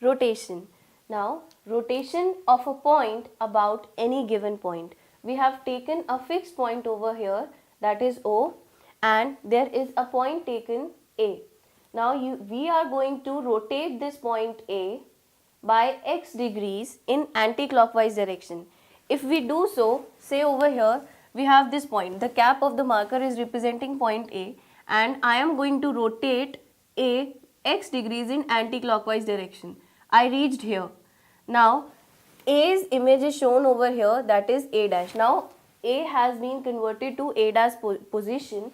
Rotation. Now, rotation of a point about any given point. We have taken a fixed point over here, that is O, and there is a point taken A. Now, we are going to rotate this point A by x degrees in anti-clockwise direction. If we do so, say over here, we have this point. The cap of the marker is representing point A, and I am going to rotate A x degrees in anti-clockwise direction. I reached here. Now, A's image is shown over here, that is A dash. Now, A has been converted to A dash position.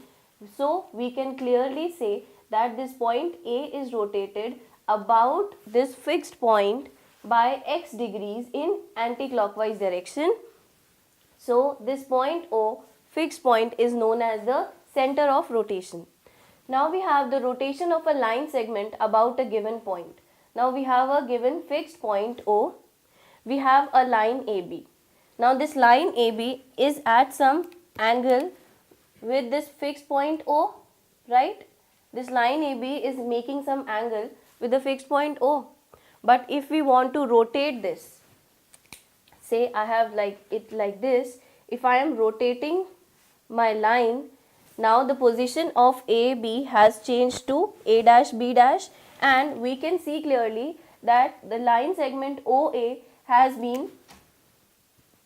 So, we can clearly say that this point A is rotated about this fixed point by x degrees in anti-clockwise direction. So, this point O, fixed point, is known as the center of rotation. Now, we have the rotation of a line segment about a given point. Now, we have a given fixed point O. We have a line AB. Now, this line AB is at some angle with this fixed point O, right? This line AB is making some angle with the fixed point O. But if we want to rotate this, say I have it like this, if I am rotating my line, now the position of AB has changed to A dash B dash, and we can see clearly that the line segment OA has been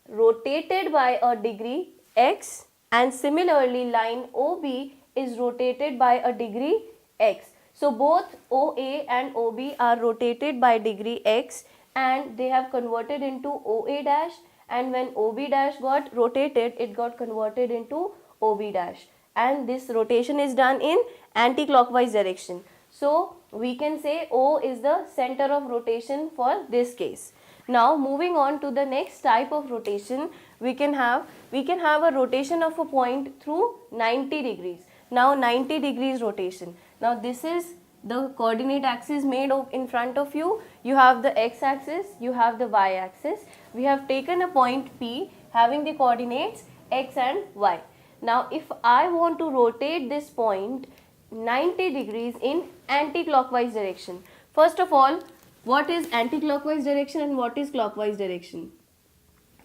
rotated by a degree x, and similarly line OB is rotated by a degree x. So both OA and OB are rotated by degree x, and they have converted into OA dash, and when OB dash got rotated, it got converted into OB dash, and this rotation is done in anti-clockwise direction. So we can say O is the center of rotation for this case. Now, moving on to the next type of rotation, we can have a rotation of a point through 90 degrees. Now, 90 degrees rotation. Now, this is the coordinate axis made in front of you. You have the x axis, you have the y axis. We have taken a point P having the coordinates x and y. Now, if I want to rotate this point 90 degrees in anti-clockwise direction, first of all, what is anti-clockwise direction and what is clockwise direction?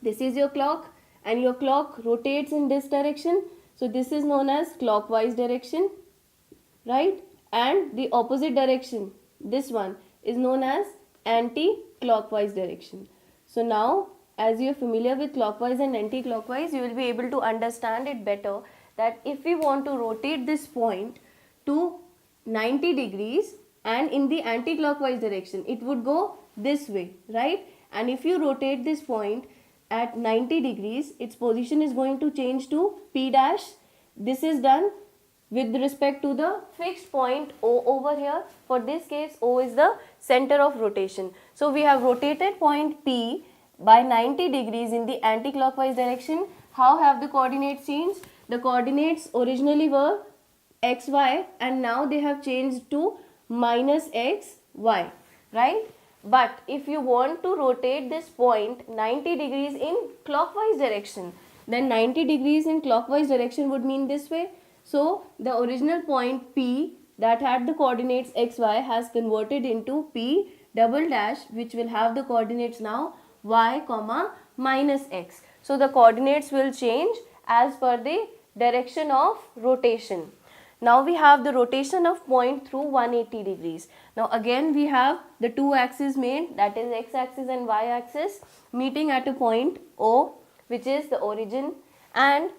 This is your clock, and your clock rotates in this direction. So, this is known as clockwise direction, right? And the opposite direction, this one, is known as anti-clockwise direction. So, now as you are familiar with clockwise and anti-clockwise, you will be able to understand it better, that if we want to rotate this point to 90 degrees and in the anti-clockwise direction, it would go this way, right? And if you rotate this point at 90 degrees, its position is going to change to P dash. This is done with respect to the fixed point O over here. For this case, O is the center of rotation. So we have rotated point P by 90 degrees in the anti-clockwise direction. How have the coordinates changed? The coordinates originally were xy, and now they have changed to minus xy, right? But if you want to rotate this point 90 degrees in clockwise direction, then 90 degrees in clockwise direction would mean this way. So the original point P that had the coordinates xy has converted into P double dash, which will have the coordinates now y comma minus x. So the coordinates will change as per the direction of rotation. Now we have the rotation of point through 180 degrees. Now again we have the two axes made, that is x axis and y axis, meeting at a point O, which is the origin, and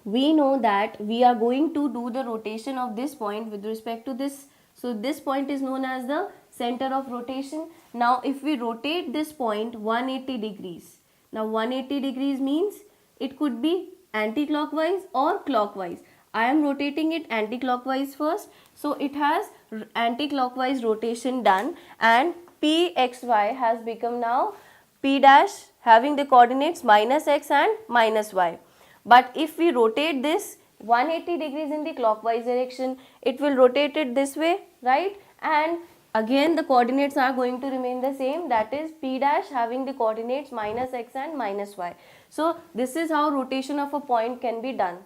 we know that we are going to do the rotation of this point with respect to this. So this point is known as the center of rotation. Now if we rotate this point 180 degrees, now 180 degrees means it could be anti-clockwise or clockwise. I am rotating it anti-clockwise first, so it has anti-clockwise rotation done, and Pxy has become now P dash having the coordinates minus x and minus y. But if we rotate this 180 degrees in the clockwise direction, it will rotate it this way, right? And again the coordinates are going to remain the same, that is P dash having the coordinates minus x and minus y. So this is how rotation of a point can be done.